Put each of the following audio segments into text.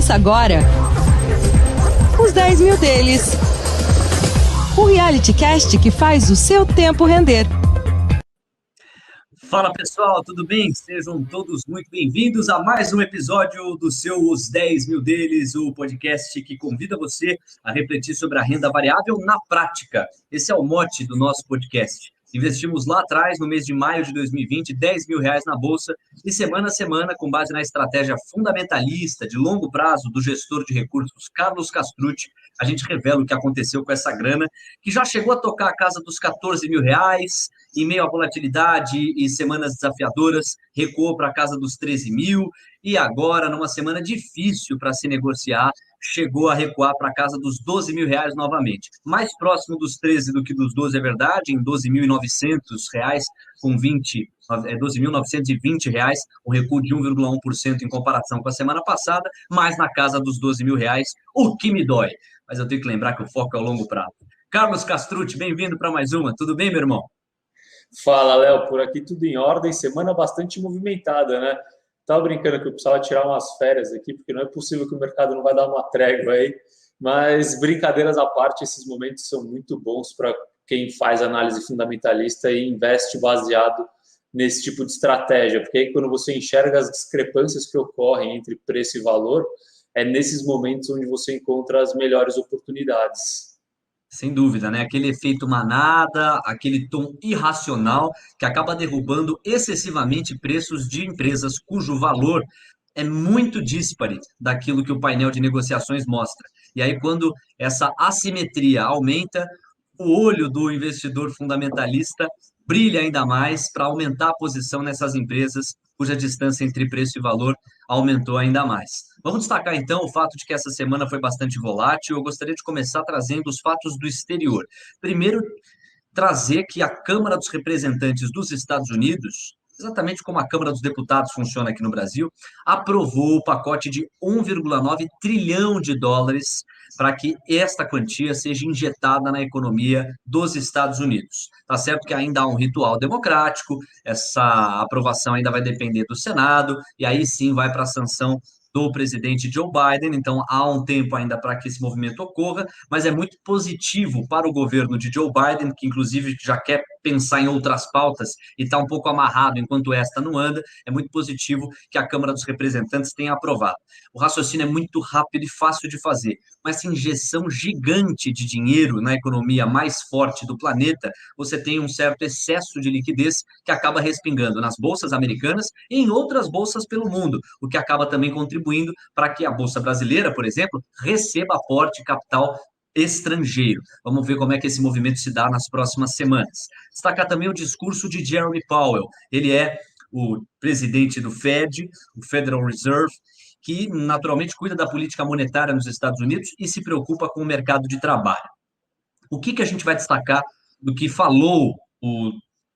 Começa agora os 10 mil deles. O reality cast que faz o seu tempo render. Fala pessoal, tudo bem? Sejam todos muito bem-vindos a mais um episódio do seu Os 10 mil deles, o podcast que convida você a refletir sobre a renda variável na prática. Esse é o mote do nosso podcast. Investimos lá atrás, no mês de maio de 2020, 10 mil reais na Bolsa e semana a semana, com base na estratégia fundamentalista de longo prazo do gestor de recursos Carlos Castrucci, a gente revela o que aconteceu com essa grana, que já chegou a tocar a casa dos 14 mil reais, em meio à volatilidade e semanas desafiadoras, recuou para a casa dos 13 mil, e agora, numa semana difícil para se negociar, chegou a recuar para a casa dos 12 mil reais novamente. Mais próximo dos 13 do que dos 12 é verdade, em 12.900 reais, com 12.920 reais, um recuo de 1,1% em comparação com a semana passada, mas na casa dos 12 mil reais, o que me dói. Mas eu tenho que lembrar que o foco é o longo prazo. Carlos Castrucci, bem-vindo para mais uma. Tudo bem, meu irmão? Fala, Léo, por aqui tudo em ordem, semana bastante movimentada, né? Tava brincando que eu precisava tirar umas férias aqui, porque não é possível que o mercado não vai dar uma trégua aí, mas brincadeiras à parte, esses momentos são muito bons para quem faz análise fundamentalista e investe baseado nesse tipo de estratégia, porque aí quando você enxerga as discrepâncias que ocorrem entre preço e valor, é nesses momentos onde você encontra as melhores oportunidades. Sem dúvida, né? Aquele efeito manada, aquele tom irracional que acaba derrubando excessivamente preços de empresas cujo valor é muito díspare daquilo que o painel de negociações mostra. E aí, quando essa assimetria aumenta, o olho do investidor fundamentalista brilha ainda mais para aumentar a posição nessas empresas cuja distância entre preço e valor aumentou ainda mais. Vamos destacar, então, o fato de que essa semana foi bastante volátil. Eu gostaria de começar trazendo os fatos do exterior. Primeiro, trazer que a Câmara dos Representantes dos Estados Unidos, exatamente como a Câmara dos Deputados funciona aqui no Brasil, aprovou o pacote de 1,9 trilhão de dólares para que esta quantia seja injetada na economia dos Estados Unidos. Tá certo que ainda há um ritual democrático, essa aprovação ainda vai depender do Senado, e aí sim vai para a sanção do presidente Joe Biden, então há um tempo ainda para que esse movimento ocorra, mas é muito positivo para o governo de Joe Biden, que inclusive já quer pensar em outras pautas e está um pouco amarrado enquanto esta não anda, é muito positivo que a Câmara dos Representantes tenha aprovado. O raciocínio é muito rápido e fácil de fazer, mas essa injeção gigante de dinheiro na economia mais forte do planeta, você tem um certo excesso de liquidez que acaba respingando nas bolsas americanas e em outras bolsas pelo mundo, o que acaba também contribuindo para que a Bolsa Brasileira, por exemplo, receba aporte capital estrangeiro. Vamos ver como é que esse movimento se dá nas próximas semanas. Destacar também o discurso de Jeremy Powell. Ele é o presidente do Fed, o Federal Reserve, que naturalmente cuida da política monetária nos Estados Unidos e se preocupa com o mercado de trabalho. O que a gente vai destacar do que falou o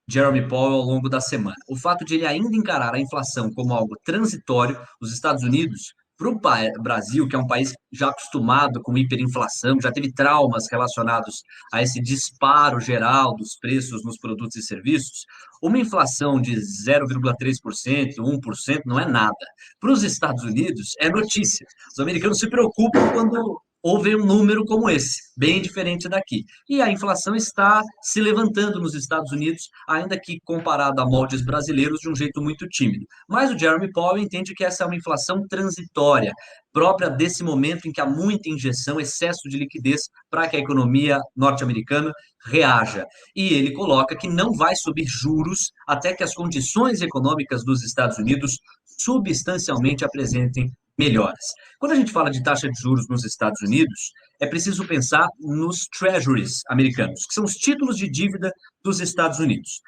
Jeremy Powell ao longo da semana? O fato de ele ainda encarar a inflação como algo transitório, os Estados Unidos, para o Brasil, que é um país já acostumado com hiperinflação, já teve traumas relacionados a esse disparo geral dos preços nos produtos e serviços, uma inflação de 0,3%, 1% não é nada. Para os Estados Unidos, é notícia. Os americanos se preocupam quando houve um número como esse, bem diferente daqui. E a inflação está se levantando nos Estados Unidos, ainda que comparado a moldes brasileiros, de um jeito muito tímido. Mas o Jeremy Powell entende que essa é uma inflação transitória, própria desse momento em que há muita injeção, excesso de liquidez para que a economia norte-americana reaja. E ele coloca que não vai subir juros até que as condições econômicas dos Estados Unidos substancialmente apresentem melhoras. Quando a gente fala de taxa de juros nos Estados Unidos, é preciso pensar nos treasuries americanos, que são os títulos de dívida dos Estados Unidos.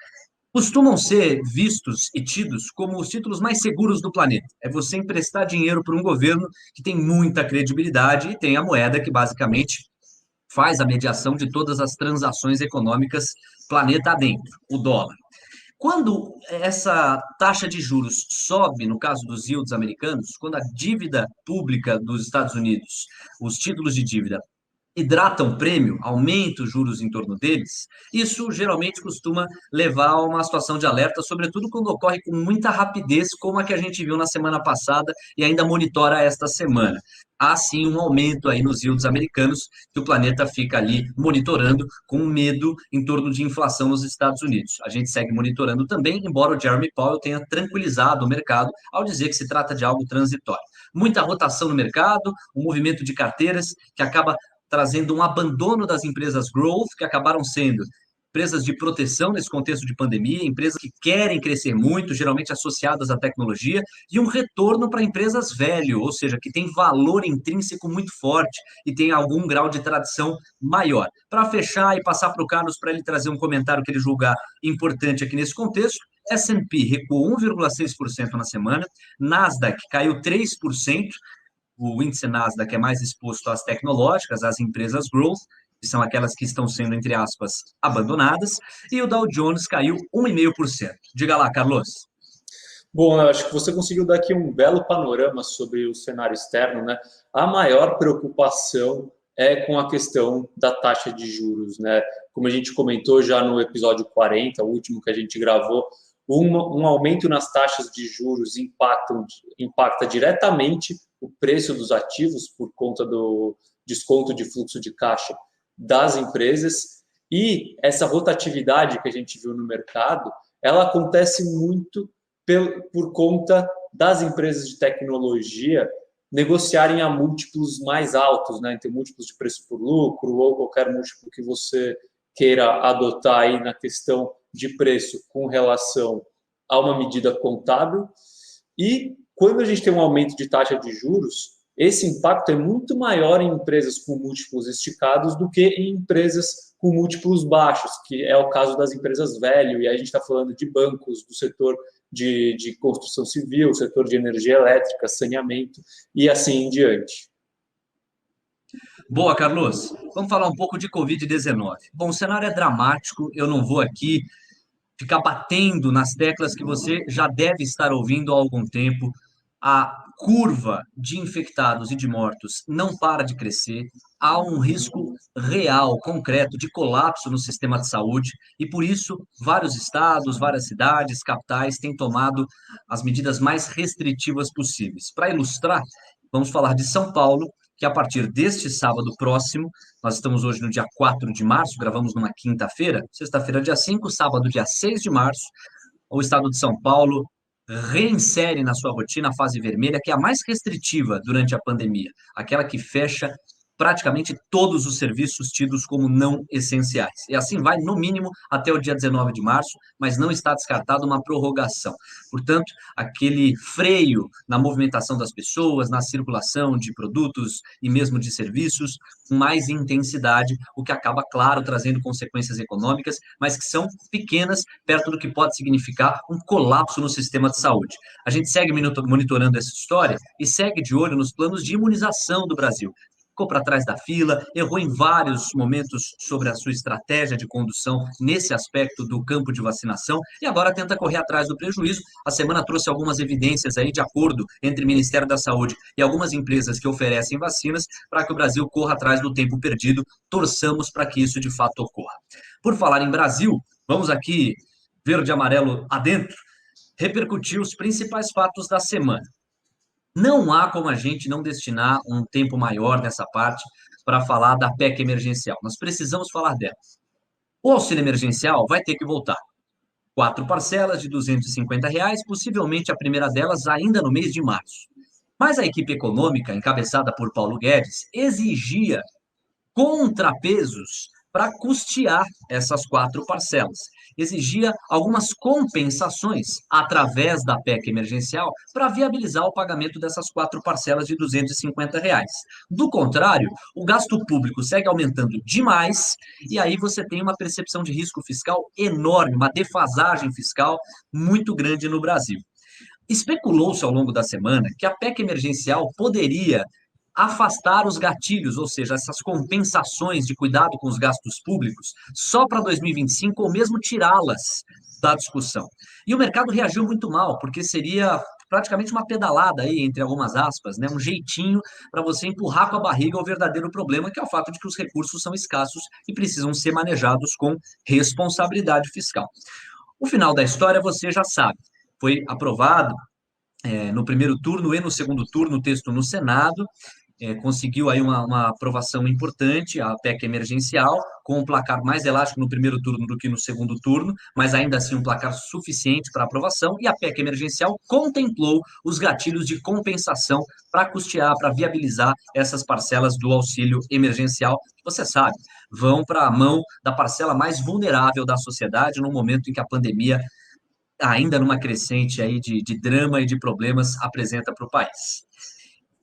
Costumam ser vistos e tidos como os títulos mais seguros do planeta. É você emprestar dinheiro para um governo que tem muita credibilidade e tem a moeda que basicamente faz a mediação de todas as transações econômicas planeta adentro, o dólar. Quando essa taxa de juros sobe, no caso dos yields americanos, quando a dívida pública dos Estados Unidos, os títulos de dívida, hidratam prêmio, aumenta os juros em torno deles, isso geralmente costuma levar a uma situação de alerta, sobretudo quando ocorre com muita rapidez, como a que a gente viu na semana passada e ainda monitora esta semana. há sim um aumento aí nos yields americanos, que o planeta fica ali monitorando com medo em torno de inflação nos Estados Unidos. A gente segue monitorando também, embora o Jeremy Powell tenha tranquilizado o mercado ao dizer que se trata de algo transitório. Muita rotação no mercado, um movimento de carteiras que acaba trazendo um abandono das empresas growth, que acabaram sendo empresas de proteção nesse contexto de pandemia, empresas que querem crescer muito, geralmente associadas à tecnologia, e um retorno para empresas velho, ou seja, que tem valor intrínseco muito forte e tem algum grau de tradição maior. Para fechar e passar para o Carlos para ele trazer um comentário que ele julgar importante aqui nesse contexto, S&P recuou 1,6% na semana, Nasdaq caiu 3%, o índice Nasdaq é mais exposto às tecnológicas, às empresas growth, que são aquelas que estão sendo, entre aspas, abandonadas, e o Dow Jones caiu 1,5%. Diga lá, Carlos. Bom, eu acho que você conseguiu dar aqui um belo panorama sobre o cenário externo, né? A maior preocupação é com a questão da taxa de juros, né? Como a gente comentou já no episódio 40, o último que a gente gravou, um aumento nas taxas de juros impacta diretamente o preço dos ativos por conta do desconto de fluxo de caixa das empresas, e essa rotatividade que a gente viu no mercado, ela acontece muito por conta das empresas de tecnologia negociarem a múltiplos mais altos, né? Então, múltiplos de preço por lucro ou qualquer múltiplo que você queira adotar aí na questão de preço com relação a uma medida contábil. E quando a gente tem um aumento de taxa de juros, esse impacto é muito maior em empresas com múltiplos esticados do que em empresas com múltiplos baixos, que é o caso das empresas velho, e aí a gente está falando de bancos, do setor de construção civil, setor de energia elétrica, saneamento e assim em diante. Boa, Carlos. Vamos falar um pouco de Covid-19. Bom, o cenário é dramático, eu não vou aqui ficar batendo nas teclas que você já deve estar ouvindo há algum tempo. A curva de infectados e de mortos não para de crescer, há um risco real, concreto, de colapso no sistema de saúde, e por isso vários estados, várias cidades, capitais têm tomado as medidas mais restritivas possíveis. Para ilustrar, vamos falar de São Paulo, que a partir deste sábado próximo, nós estamos hoje no dia 4 de março, gravamos numa quinta-feira, sexta-feira dia 5, sábado dia 6 de março, o estado de São Paulo reinsere na sua rotina a fase vermelha, que é a mais restritiva durante a pandemia, aquela que fecha praticamente todos os serviços tidos como não essenciais. E assim vai, no mínimo, até o dia 19 de março, mas não está descartada uma prorrogação. Portanto, aquele freio na movimentação das pessoas, na circulação de produtos e mesmo de serviços, com mais intensidade, o que acaba, claro, trazendo consequências econômicas, mas que são pequenas, perto do que pode significar um colapso no sistema de saúde. A gente segue monitorando essa história e segue de olho nos planos de imunização do Brasil. Ficou para trás da fila, errou em vários momentos sobre a sua estratégia de condução nesse aspecto do campo de vacinação e agora tenta correr atrás do prejuízo. A semana trouxe algumas evidências aí de acordo entre o Ministério da Saúde e algumas empresas que oferecem vacinas para que o Brasil corra atrás do tempo perdido. Torçamos para que isso de fato ocorra. Por falar em Brasil, vamos aqui, verde e amarelo adentro, repercutir os principais fatos da semana. Não há como a gente não destinar um tempo maior nessa parte para falar da PEC emergencial. Nós precisamos falar dela. O auxílio emergencial vai ter que voltar. 4 parcelas de R$ 250, possivelmente a primeira delas ainda no mês de março. Mas a equipe econômica, encabeçada por Paulo Guedes, exigia contrapesos para custear essas 4 parcelas. Exigia algumas compensações através da PEC emergencial para viabilizar o pagamento dessas 4 parcelas de R$ 250. Do contrário, o gasto público segue aumentando demais e aí você tem uma percepção de risco fiscal enorme, uma defasagem fiscal muito grande no Brasil. Especulou-se ao longo da semana que a PEC emergencial poderia afastar os gatilhos, ou seja, essas compensações de cuidado com os gastos públicos, só para 2025 ou mesmo tirá-las da discussão. E o mercado reagiu muito mal, porque seria praticamente uma pedalada aí, entre algumas aspas, né? Um jeitinho para você empurrar com a barriga o verdadeiro problema, que é o fato de que os recursos são escassos e precisam ser manejados com responsabilidade fiscal. O final da história você já sabe, foi aprovado no primeiro turno e no segundo turno o texto no Senado, conseguiu aí uma aprovação importante, a PEC emergencial, com um placar mais elástico no primeiro turno do que no segundo turno, mas ainda assim um placar suficiente para aprovação, e a PEC emergencial contemplou os gatilhos de compensação para custear, para viabilizar essas parcelas do auxílio emergencial, que você sabe, vão para a mão da parcela mais vulnerável da sociedade no momento em que a pandemia, ainda numa crescente aí de drama e de problemas, apresenta para o país.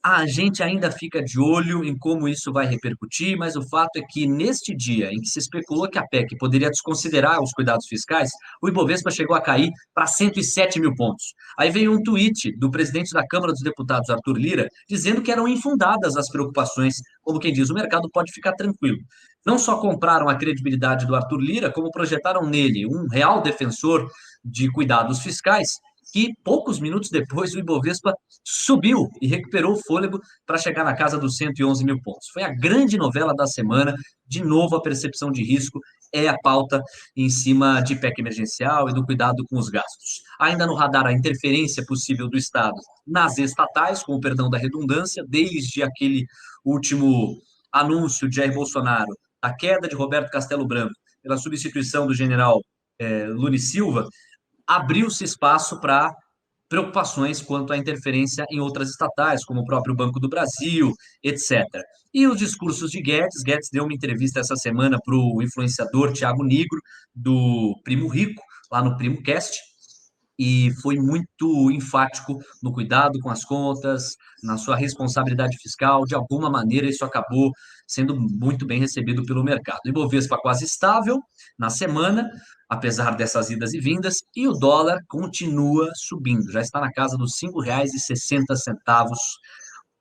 A gente ainda fica de olho em como isso vai repercutir, mas o fato é que neste dia em que se especulou que a PEC poderia desconsiderar os cuidados fiscais, o Ibovespa chegou a cair para 107 mil pontos. Aí veio um tweet do presidente da Câmara dos Deputados, Arthur Lira, dizendo que eram infundadas as preocupações, como quem diz, o mercado pode ficar tranquilo. Não só compraram a credibilidade do Arthur Lira, como projetaram nele um real defensor de cuidados fiscais, que poucos minutos depois o Ibovespa subiu e recuperou o fôlego para chegar na casa dos 111 mil pontos. Foi a grande novela da semana. De novo, a percepção de risco é a pauta em cima de PEC emergencial e do cuidado com os gastos. Ainda no radar, a interferência possível do Estado nas estatais, com o perdão da redundância, desde aquele último anúncio de Jair Bolsonaro, a queda de Roberto Castelo Branco pela substituição do general Lune Silva, abriu-se espaço para preocupações quanto à interferência em outras estatais, como o próprio Banco do Brasil, etc. E os discursos de Guedes. Guedes deu uma entrevista essa semana para o influenciador Thiago Nigro, do Primo Rico, lá no Primo Cast, e foi muito enfático no cuidado com as contas, na sua responsabilidade fiscal. De alguma maneira, isso acabou sendo muito bem recebido pelo mercado. O Ibovespa quase estável na semana, apesar dessas idas e vindas, e o dólar continua subindo, já está na casa dos R$ 5,60,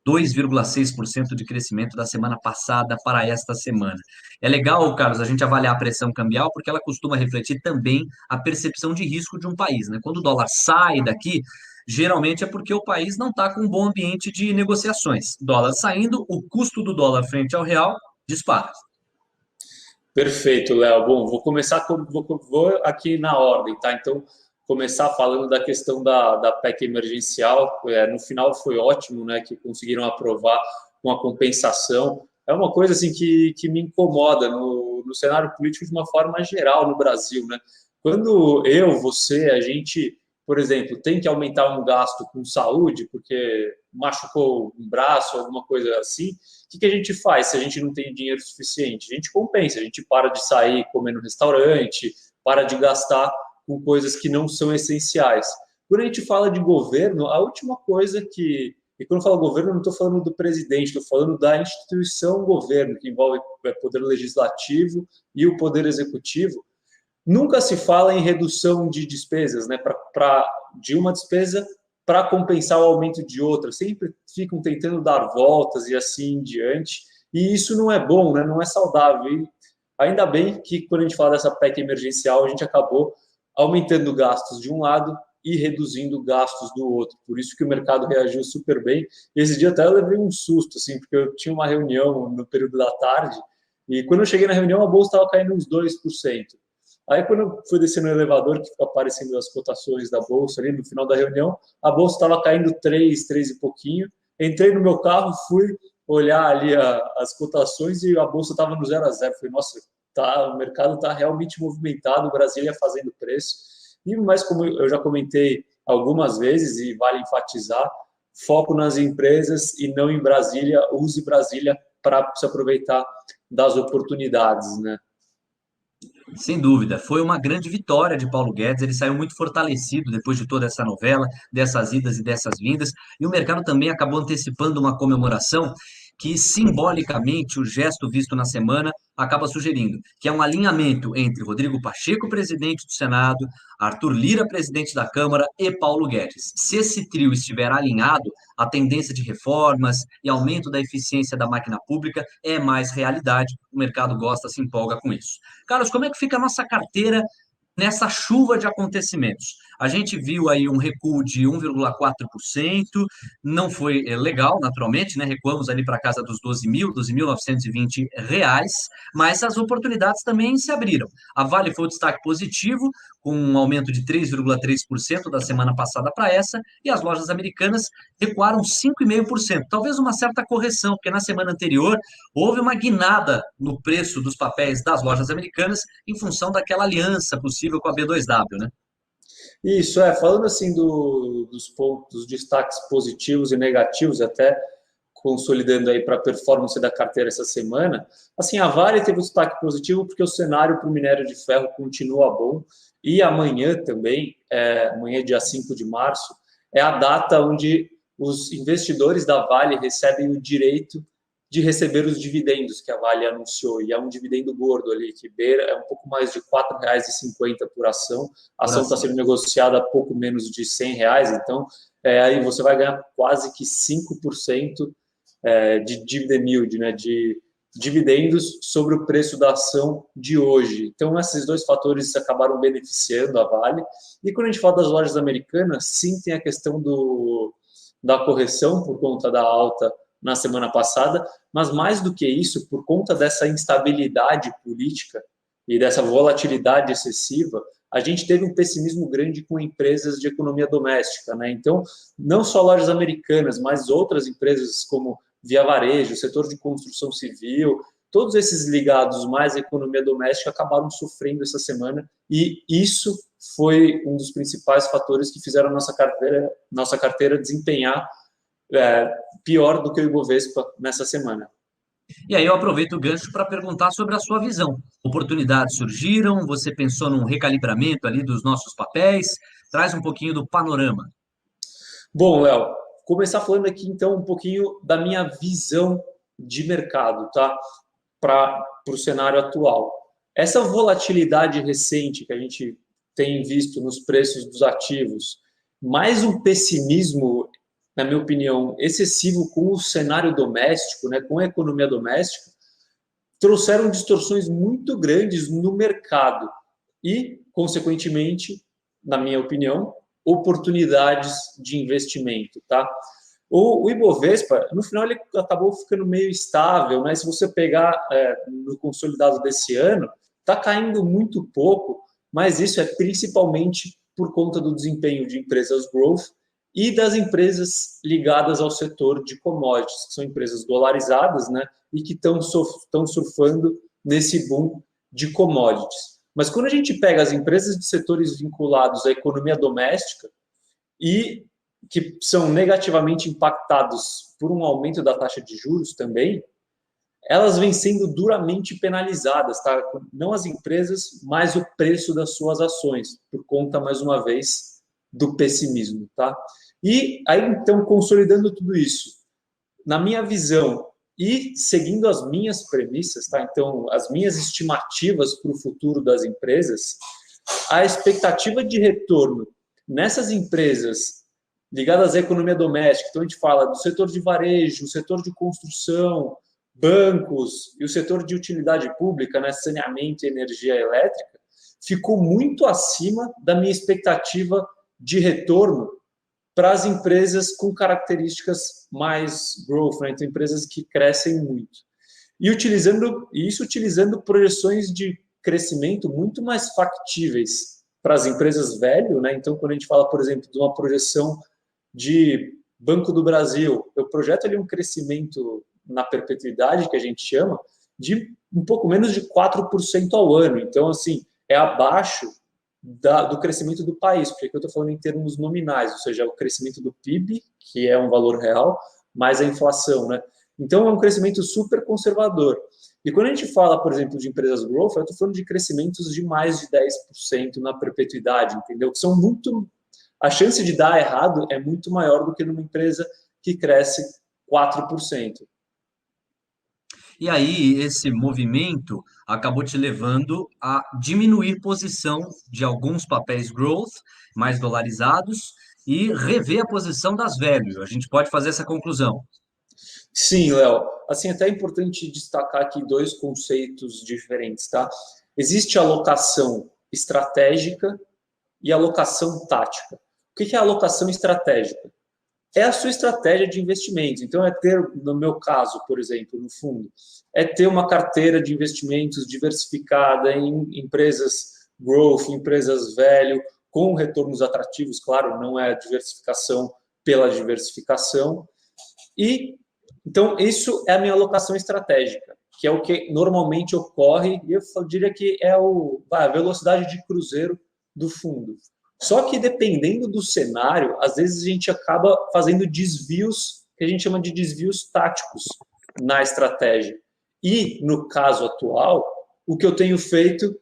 2,6% de crescimento da semana passada para esta semana. É legal, Carlos, a gente avaliar a pressão cambial, porque ela costuma refletir também a percepção de risco de um país, né? Quando o dólar sai daqui, geralmente é porque o país não está com um bom ambiente de negociações. Dólar saindo, o custo do dólar frente ao real dispara. Perfeito, Léo. Bom, vou aqui na ordem, tá? Então, começar falando da questão da PEC emergencial. No final foi ótimo, né, que conseguiram aprovar com a compensação. É uma coisa assim que me incomoda no cenário político de uma forma geral no Brasil, né? Quando você, a gente, por exemplo, tem que aumentar um gasto com saúde porque machucou um braço, alguma coisa assim, o que a gente faz se a gente não tem dinheiro suficiente? A gente compensa, a gente para de sair comer no restaurante, para de gastar com coisas que não são essenciais. Quando a gente fala de governo, a última coisa e quando eu falo governo, eu não estou falando do presidente, estou falando da instituição governo, que envolve o poder legislativo e o poder executivo. Nunca se fala em redução de despesas, né, de uma despesa para compensar o aumento de outra. Sempre ficam tentando dar voltas e assim em diante. E isso não é bom, né, não é saudável. E ainda bem que, quando a gente fala dessa PEC emergencial, a gente acabou aumentando gastos de um lado e reduzindo gastos do outro. Por isso que o mercado reagiu super bem. E esse dia até eu levei um susto, assim, porque eu tinha uma reunião no período da tarde e quando eu cheguei na reunião, a bolsa estava caindo uns 2%. Aí, quando eu fui descer no elevador, que fica aparecendo as cotações da bolsa ali no final da reunião, a bolsa estava caindo 3 e pouquinho. Entrei no meu carro, fui olhar ali as cotações e a bolsa estava no 0 a 0. Falei, nossa, o mercado está realmente movimentado, Brasília fazendo preço. Mas como eu já comentei algumas vezes e vale enfatizar, foco nas empresas e não em Brasília. Use Brasília para se aproveitar das oportunidades, né? Sem dúvida, foi uma grande vitória de Paulo Guedes. Ele saiu muito fortalecido depois de toda essa novela, dessas idas e dessas vindas, e o mercado também acabou antecipando uma comemoração que, simbolicamente, o gesto visto na semana acaba sugerindo, que é um alinhamento entre Rodrigo Pacheco, presidente do Senado, Arthur Lira, presidente da Câmara, e Paulo Guedes. Se esse trio estiver alinhado, a tendência de reformas e aumento da eficiência da máquina pública é mais realidade. O mercado gosta, se empolga com isso. Carlos, como é que fica a nossa carteira nessa chuva de acontecimentos? A gente viu aí um recuo de 1,4%, não foi legal, naturalmente, né? Recuamos ali para casa dos 12.920 reais, mas as oportunidades também se abriram. A Vale foi o destaque positivo, com um aumento de 3,3% da semana passada para essa, e as lojas americanas recuaram 5,5%. Talvez uma certa correção, porque na semana anterior houve uma guinada no preço dos papéis das lojas americanas em função daquela aliança possível com a B2W, né? Isso, falando assim dos pontos, destaques positivos e negativos, até consolidando aí para a performance da carteira essa semana, assim, a Vale teve um destaque positivo porque o cenário para o minério de ferro continua bom, e amanhã também, amanhã dia 5 de março, é a data onde os investidores da Vale recebem o direito de receber os dividendos que a Vale anunciou, e é um dividendo gordo ali, que beira um pouco mais de R$ 4,50 por ação. A ação está sendo negociada a pouco menos de R$ 100, então aí você vai ganhar quase que 5% de dividend yield, né, de dividendos sobre o preço da ação de hoje. Então, esses dois fatores acabaram beneficiando a Vale. E quando a gente fala das lojas americanas, sim, tem a questão da correção por conta da alta na semana passada, mas mais do que isso, por conta dessa instabilidade política e dessa volatilidade excessiva, a gente teve um pessimismo grande com empresas de economia doméstica, né? Então, não só lojas americanas, mas outras empresas como Via Varejo, setor de construção civil, todos esses ligados mais à economia doméstica acabaram sofrendo essa semana, e isso foi um dos principais fatores que fizeram a nossa carteira desempenhar pior do que o Ibovespa nessa semana. E aí eu aproveito o gancho para perguntar sobre a sua visão. Oportunidades surgiram? Você pensou num recalibramento ali dos nossos papéis? Traz um pouquinho do panorama. Bom, Léo, começar falando aqui então um pouquinho da minha visão de mercado, tá? Para o cenário atual. Essa volatilidade recente que a gente tem visto nos preços dos ativos, mais um pessimismo, na minha opinião, excessivo com o cenário doméstico, né, com a economia doméstica, trouxeram distorções muito grandes no mercado e, consequentemente, na minha opinião, oportunidades de investimento, tá? O Ibovespa, no final, ele acabou ficando meio estável, né? Se você pegar no consolidado desse ano, está caindo muito pouco, mas isso é principalmente por conta do desempenho de empresas growth e das empresas ligadas ao setor de commodities, que são empresas dolarizadas, né, e que estão surfando nesse boom de commodities. Mas quando a gente pega as empresas de setores vinculados à economia doméstica e que são negativamente impactados por um aumento da taxa de juros também, elas vêm sendo duramente penalizadas, tá? Não as empresas, mas o preço das suas ações, por conta, mais uma vez, do pessimismo, tá? E aí, então, consolidando tudo isso, na minha visão e seguindo as minhas premissas, tá? Então, as minhas estimativas para o futuro das empresas, a expectativa de retorno nessas empresas ligadas à economia doméstica, então a gente fala do setor de varejo, setor de construção, bancos e o setor de utilidade pública, né, saneamento e energia elétrica, ficou muito acima da minha expectativa de retorno para as empresas com características mais growth, né? Então, empresas que crescem muito. E utilizando projeções de crescimento muito mais factíveis para as empresas velho, né? Então, quando a gente fala, por exemplo, de uma projeção de Banco do Brasil, eu projeto ali um crescimento na perpetuidade, que a gente chama, de um pouco menos de 4% ao ano. Então, assim, é abaixo do crescimento do país, porque aqui eu estou falando em termos nominais, ou seja, o crescimento do PIB, que é um valor real, mais a inflação, né? Então, é um crescimento super conservador. E quando a gente fala, por exemplo, de empresas growth, eu estou falando de crescimentos de mais de 10% na perpetuidade, entendeu? Que são muito... A chance de dar errado é muito maior do que numa empresa que cresce 4%. E aí, esse movimento acabou te levando a diminuir posição de alguns papéis growth, mais dolarizados, e rever a posição das value. A gente pode fazer essa conclusão. Sim, Léo. Assim, até é importante destacar aqui dois conceitos diferentes, tá? Existe a alocação estratégica e alocação tática. O que é alocação estratégica? É a sua estratégia de investimentos. Então, é ter, no meu caso, por exemplo, no fundo, é ter uma carteira de investimentos diversificada em empresas growth, empresas value, com retornos atrativos, claro, não é diversificação pela diversificação. E, então, isso é a minha alocação estratégica, que é o que normalmente ocorre, e eu diria que é a velocidade de cruzeiro do fundo. Só que, dependendo do cenário, às vezes a gente acaba fazendo desvios, que a gente chama de desvios táticos na estratégia. E, no caso atual, o que eu tenho feito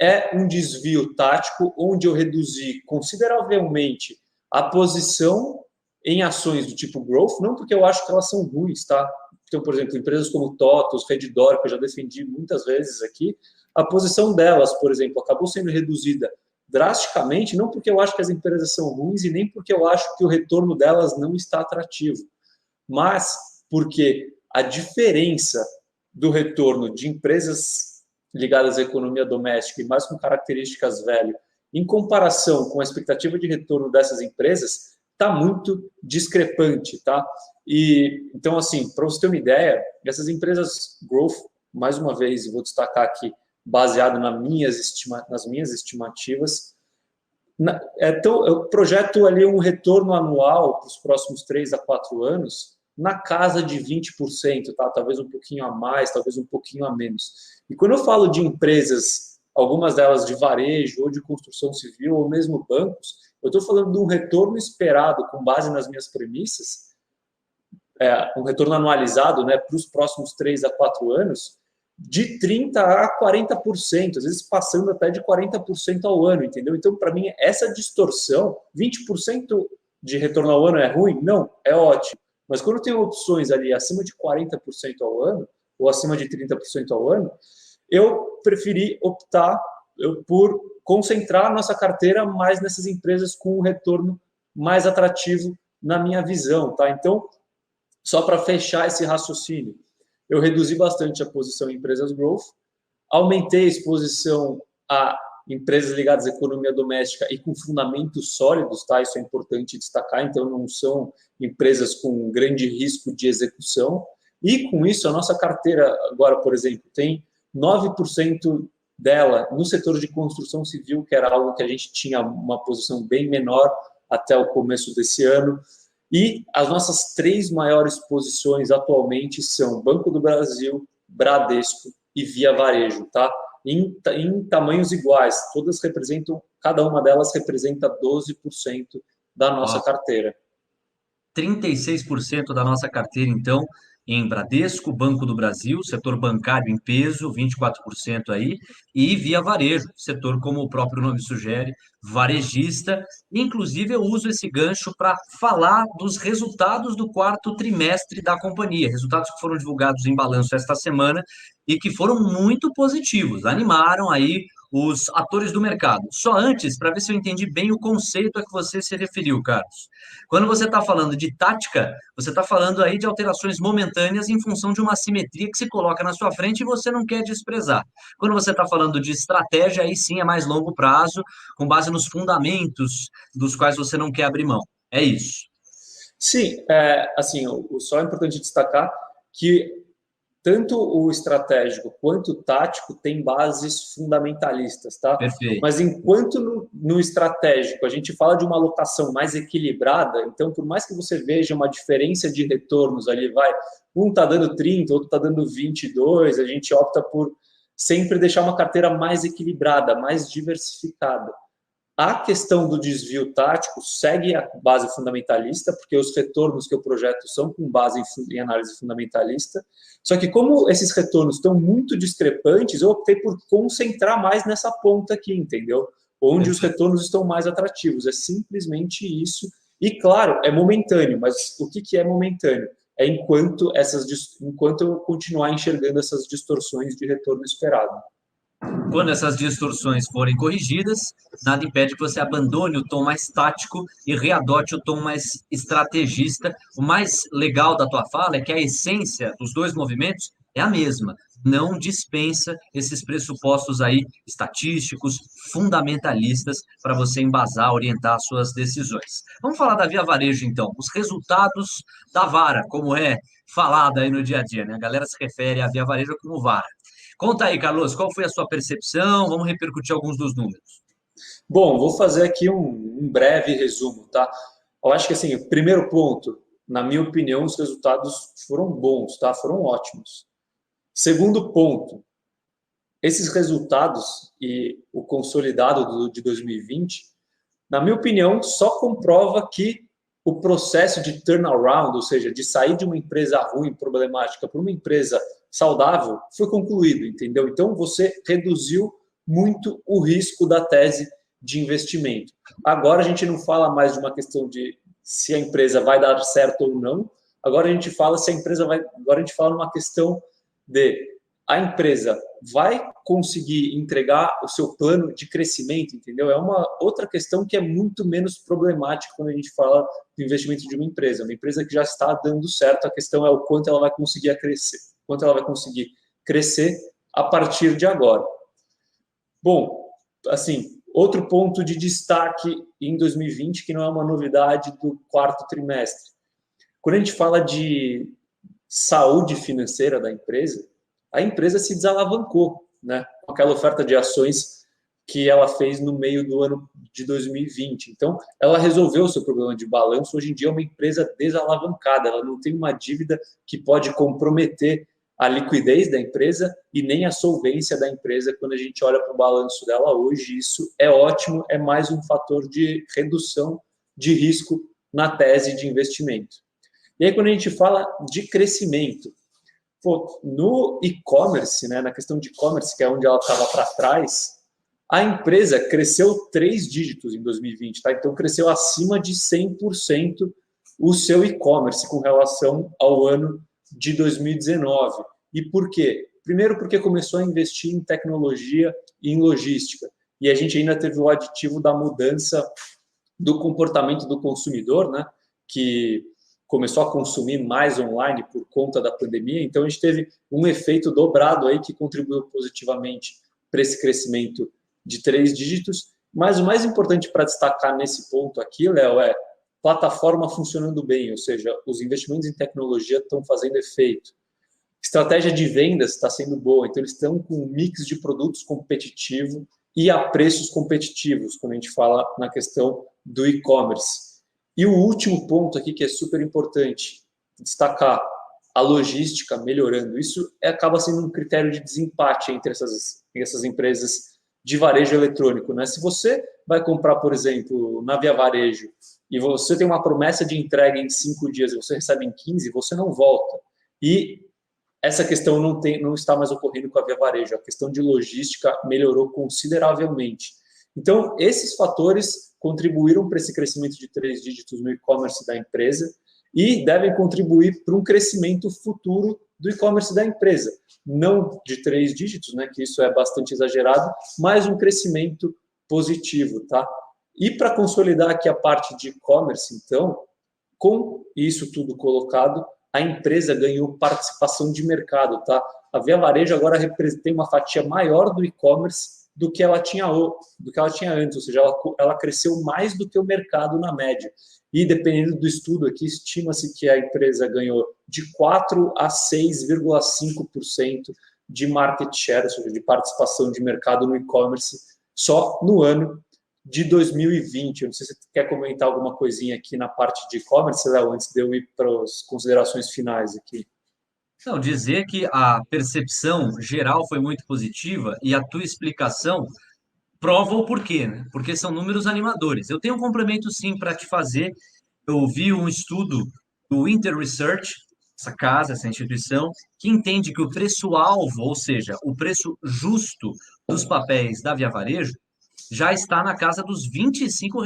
é um desvio tático, onde eu reduzi consideravelmente a posição em ações do tipo growth, não porque eu acho que elas são ruins, tá? Então, por exemplo, empresas como TOTOS, Redditor, que eu já defendi muitas vezes aqui, a posição delas, por exemplo, acabou sendo reduzida drasticamente, não porque eu acho que as empresas são ruins e nem porque eu acho que o retorno delas não está atrativo, mas porque a diferença do retorno de empresas ligadas à economia doméstica e mais com características velho, em comparação com a expectativa de retorno dessas empresas, está muito discrepante, tá? E então, assim, para você ter uma ideia, essas empresas growth, mais uma vez, vou destacar aqui, baseado nas minhas estimativas, eu projeto ali um retorno anual para os próximos 3 a 4 anos na casa de 20%, tá? Talvez um pouquinho a mais, talvez um pouquinho a menos. E quando eu falo de empresas, algumas delas de varejo ou de construção civil ou mesmo bancos, eu estou falando de um retorno esperado com base nas minhas premissas, um retorno anualizado, né, para os próximos 3 a 4 anos, de 30% a 40%, às vezes passando até de 40% ao ano, entendeu? Então, para mim, essa distorção, 20% de retorno ao ano é ruim? Não, é ótimo. Mas quando eu tenho opções ali acima de 40% ao ano, ou acima de 30% ao ano, eu preferi optar por concentrar a nossa carteira mais nessas empresas com um retorno mais atrativo na minha visão, tá? Então, só para fechar esse raciocínio, eu reduzi bastante a posição em empresas growth, aumentei a exposição a empresas ligadas à economia doméstica e com fundamentos sólidos, tá? Isso é importante destacar, então não são empresas com grande risco de execução. E com isso, a nossa carteira agora, por exemplo, tem 9% dela no setor de construção civil, que era algo que a gente tinha uma posição bem menor até o começo desse ano. E as nossas 3 maiores posições atualmente são Banco do Brasil, Bradesco e Via Varejo, tá? Em tamanhos iguais, todas representam, cada uma delas representa 12% da nossa carteira. 36% da nossa carteira, então, em Bradesco, Banco do Brasil, setor bancário em peso, 24% aí, e Via Varejo, setor, como o próprio nome sugere, varejista. Inclusive, eu uso esse gancho para falar dos resultados do 4º trimestre da companhia, resultados que foram divulgados em balanço esta semana e que foram muito positivos, animaram aí os atores do mercado. Só antes, para ver se eu entendi bem o conceito a que você se referiu, Carlos. Quando você está falando de tática, você está falando aí de alterações momentâneas em função de uma assimetria que se coloca na sua frente e você não quer desprezar. Quando você está falando de estratégia, aí sim é mais longo prazo, com base nos fundamentos dos quais você não quer abrir mão. É isso. Sim, assim, só é importante destacar que tanto o estratégico quanto o tático tem bases fundamentalistas, tá? Perfeito. Mas enquanto no estratégico a gente fala de uma alocação mais equilibrada, então por mais que você veja uma diferença de retornos ali, um está dando 30, outro está dando 22, a gente opta por sempre deixar uma carteira mais equilibrada, mais diversificada. A questão do desvio tático segue a base fundamentalista, porque os retornos que eu projeto são com base em análise fundamentalista. Só que como esses retornos estão muito discrepantes, eu optei por concentrar mais nessa ponta aqui, entendeu? Onde os retornos estão mais atrativos. É simplesmente isso. E, claro, é momentâneo, mas o que é momentâneo? É enquanto eu continuar enxergando essas distorções de retorno esperado. Quando essas distorções forem corrigidas, nada impede que você abandone o tom mais tático e readote o tom mais estrategista. O mais legal da tua fala é que a essência dos dois movimentos é a mesma. não dispensa esses pressupostos aí estatísticos, fundamentalistas, para você embasar, orientar as suas decisões. Vamos falar da Via Varejo, então. Os resultados da Vara, como é falado aí no dia a dia, né? A galera se refere à Via Varejo como Vara. Conta aí, Carlos, qual foi a sua percepção? Vamos repercutir alguns dos números. Bom, vou fazer aqui um breve resumo, tá? Eu acho que, assim, o primeiro ponto, na minha opinião, os resultados foram bons, tá? Foram ótimos. Segundo ponto, esses resultados e o consolidado de 2020, na minha opinião, só comprova que o processo de turnaround, ou seja, de sair de uma empresa ruim, problemática, para uma empresa saudável, foi concluído, entendeu? Então, você reduziu muito o risco da tese de investimento. Agora a gente não fala mais de uma questão de se a empresa vai dar certo ou não, agora a gente fala se a empresa vai... Agora a gente fala numa questão de a empresa vai conseguir entregar o seu plano de crescimento, entendeu? É uma outra questão que é muito menos problemática quando a gente fala do investimento de uma empresa que já está dando certo, a questão é o quanto ela vai conseguir crescer, quanto ela vai conseguir crescer a partir de agora. Bom, assim, outro ponto de destaque em 2020, que não é uma novidade do quarto trimestre. Quando a gente fala de saúde financeira da empresa, a empresa se desalavancou, né, com aquela oferta de ações que ela fez no meio do ano de 2020. Então, ela resolveu o seu problema de balanço. Hoje em dia é uma empresa desalavancada, ela não tem uma dívida que pode comprometer a liquidez da empresa e nem a solvência da empresa quando a gente olha para o balanço dela hoje. Isso é ótimo, é mais um fator de redução de risco na tese de investimento. E aí, quando a gente fala de crescimento, no e-commerce, né, na questão de e-commerce, que é onde ela estava para trás, a empresa cresceu 3 dígitos em 2020, tá? Então, cresceu acima de 100% o seu e-commerce com relação ao ano de 2019. E por quê? Primeiro, porque começou a investir em tecnologia e em logística. E a gente ainda teve o aditivo da mudança do comportamento do consumidor, né, que começou a consumir mais online por conta da pandemia. Então, a gente teve um efeito dobrado aí que contribuiu positivamente para esse crescimento de 3 dígitos. Mas o mais importante para destacar nesse ponto aqui, Léo, é plataforma funcionando bem, ou seja, os investimentos em tecnologia estão fazendo efeito. Estratégia de vendas está sendo boa, então eles estão com um mix de produtos competitivo e a preços competitivos, quando a gente fala na questão do e-commerce. E o último ponto aqui que é super importante destacar, a logística melhorando. Isso acaba sendo um critério de desempate entre essas empresas de varejo eletrônico, né? Se você vai comprar, por exemplo, na Via Varejo e você tem uma promessa de entrega em 5 dias e você recebe em 15, você não volta. E essa questão não está mais ocorrendo com a Via Varejo. A questão de logística melhorou consideravelmente. Então, esses fatores contribuíram para esse crescimento de 3 dígitos no e-commerce da empresa e devem contribuir para um crescimento futuro do e-commerce da empresa. Não de 3 dígitos, né, que isso é bastante exagerado, mas um crescimento positivo, tá? E para consolidar aqui a parte de e-commerce, então, com isso tudo colocado, a empresa ganhou participação de mercado, tá? A Via Varejo agora tem uma fatia maior do e-commerce do que ela tinha antes, ou seja, ela cresceu mais do que o mercado na média. E dependendo do estudo aqui, estima-se que a empresa ganhou de 4 a 6,5% de market share, ou seja, de participação de mercado no e-commerce, só no ano de 2020. Eu não sei se você quer comentar alguma coisinha aqui na parte de e-commerce, Léo, antes de eu ir para as considerações finais aqui. Não, dizer que a percepção geral foi muito positiva e a tua explicação prova o porquê, né? Porque são números animadores. Eu tenho um complemento sim para te fazer. Eu vi um estudo do Inter Research, essa casa, essa instituição, que entende que o preço-alvo, ou seja, o preço justo dos papéis da Via Varejo, já está na casa dos R$ 25.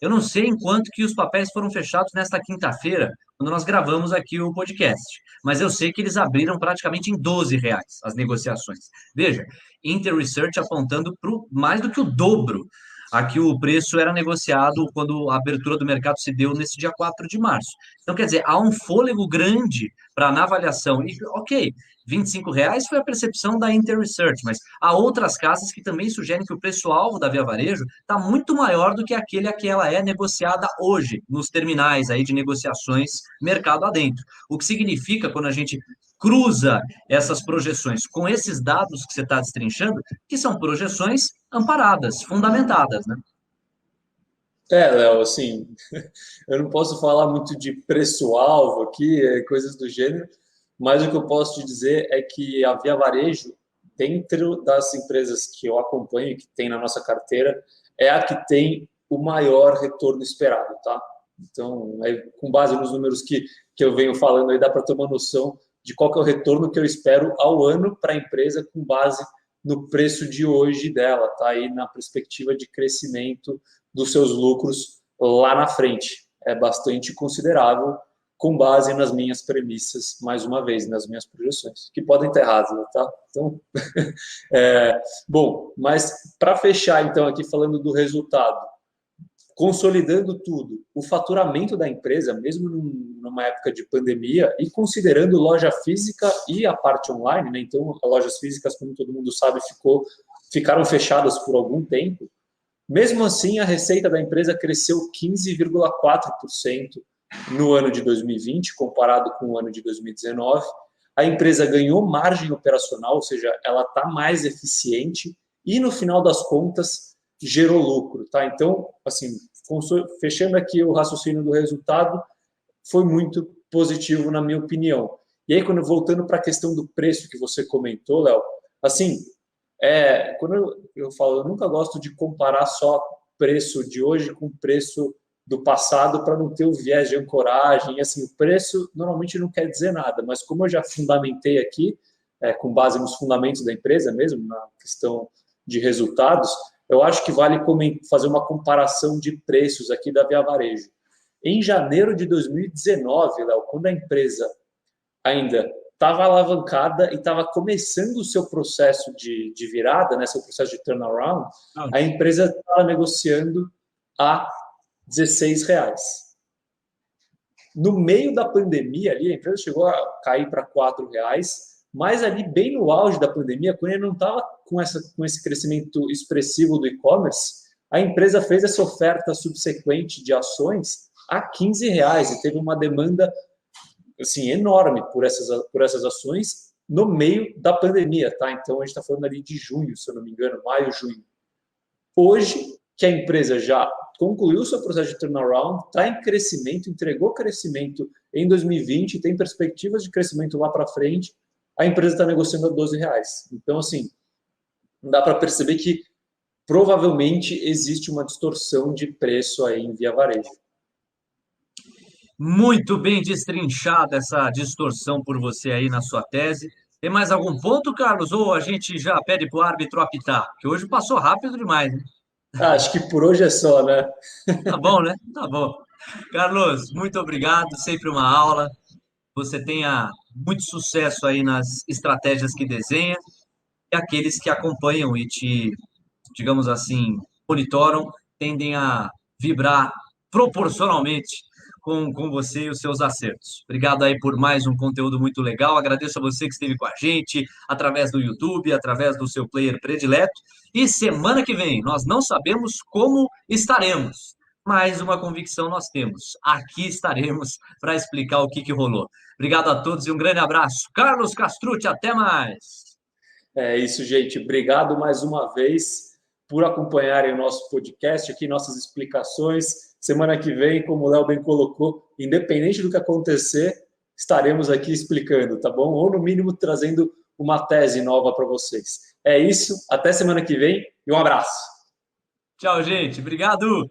Eu não sei em quanto que os papéis foram fechados nesta quinta-feira, quando nós gravamos aqui o podcast, mas eu sei que eles abriram praticamente em R$ 12 as negociações. Veja, Inter Research apontando para mais do que o dobro a que o preço era negociado quando a abertura do mercado se deu nesse dia 4 de março. Então, quer dizer, há um fôlego grande para na avaliação. E, ok, R$ 25 foi a percepção da Inter Research, mas há outras casas que também sugerem que o preço-alvo da Via Varejo está muito maior do que aquele a que ela é negociada hoje, nos terminais aí de negociações mercado adentro. O que significa, quando a gente cruza essas projeções com esses dados que você está destrinchando, que são projeções amparadas, fundamentadas, né? Léo, assim, eu não posso falar muito de preço-alvo aqui, coisas do gênero, mas o que eu posso te dizer é que a Via Varejo, dentro das empresas que eu acompanho, que tem na nossa carteira, é a que tem o maior retorno esperado, tá? Então, com base nos números que eu venho falando aí, dá para ter uma noção de qual que é o retorno que eu espero ao ano para a empresa com base no preço de hoje dela, tá? E na perspectiva de crescimento dos seus lucros lá na frente. É bastante considerável com base nas minhas premissas, mais uma vez, nas minhas projeções, que podem ter errado, tá? Então, bom, mas para fechar, então, aqui falando do resultado, consolidando tudo, o faturamento da empresa, mesmo numa época de pandemia, e considerando loja física e a parte online, né? Então, as lojas físicas, como todo mundo sabe, ficaram fechadas por algum tempo. Mesmo assim, a receita da empresa cresceu 15,4% no ano de 2020, comparado com o ano de 2019. A empresa ganhou margem operacional, ou seja, ela está mais eficiente e, no final das contas, gerou lucro, tá? Então, assim, fechando aqui o raciocínio do resultado, foi muito positivo, na minha opinião. E aí, voltando para a questão do preço que você comentou, Léo, assim, quando eu falo, eu nunca gosto de comparar só preço de hoje com preço do passado para não ter o viés de ancoragem. Assim, o preço normalmente não quer dizer nada, mas como eu já fundamentei aqui, com base nos fundamentos da empresa mesmo, na questão de resultados, eu acho que vale fazer uma comparação de preços aqui da Via Varejo. Em janeiro de 2019, Léo, quando a empresa ainda estava alavancada e estava começando o seu processo de virada, né, seu processo de turnaround, a empresa estava negociando a R$16. No meio da pandemia, ali, a empresa chegou a cair para R$4, mas ali, bem no auge da pandemia, quando ele não estava com esse crescimento expressivo do e-commerce, a empresa fez essa oferta subsequente de ações a R$15 e teve uma demanda assim, enorme por essas ações no meio da pandemia, tá? Então, a gente está falando ali de junho, se eu não me engano, maio, junho. Hoje, que a empresa já concluiu seu processo de turnaround, está em crescimento, entregou crescimento em 2020, tem perspectivas de crescimento lá para frente, a empresa está negociando a R$12. Então, assim, dá para perceber que provavelmente existe uma distorção de preço aí em Via Varejo. Muito bem destrinchada essa distorção por você aí na sua tese. Tem mais algum ponto, Carlos? Ou a gente já pede para o árbitro apitar? Que hoje passou rápido demais, né? Acho que por hoje é só, né? Tá bom, né? Tá bom. Carlos, muito obrigado. Sempre uma aula. Você tenha muito sucesso aí nas estratégias que desenha e aqueles que acompanham e te, digamos assim, monitoram, tendem a vibrar proporcionalmente com você e os seus acertos. Obrigado aí por mais um conteúdo muito legal. Agradeço a você que esteve com a gente através do YouTube, através do seu player predileto. E semana que vem, nós não sabemos como estaremos, mas uma convicção nós temos. Aqui estaremos para explicar o que rolou. Obrigado a todos e um grande abraço. Carlos Castrucci, até mais. É isso, gente. Obrigado mais uma vez por acompanharem o nosso podcast aqui, nossas explicações. Semana que vem, como o Léo bem colocou, independente do que acontecer, estaremos aqui explicando, tá bom? Ou, no mínimo, trazendo uma tese nova para vocês. É isso. Até semana que vem e um abraço. Tchau, gente. Obrigado.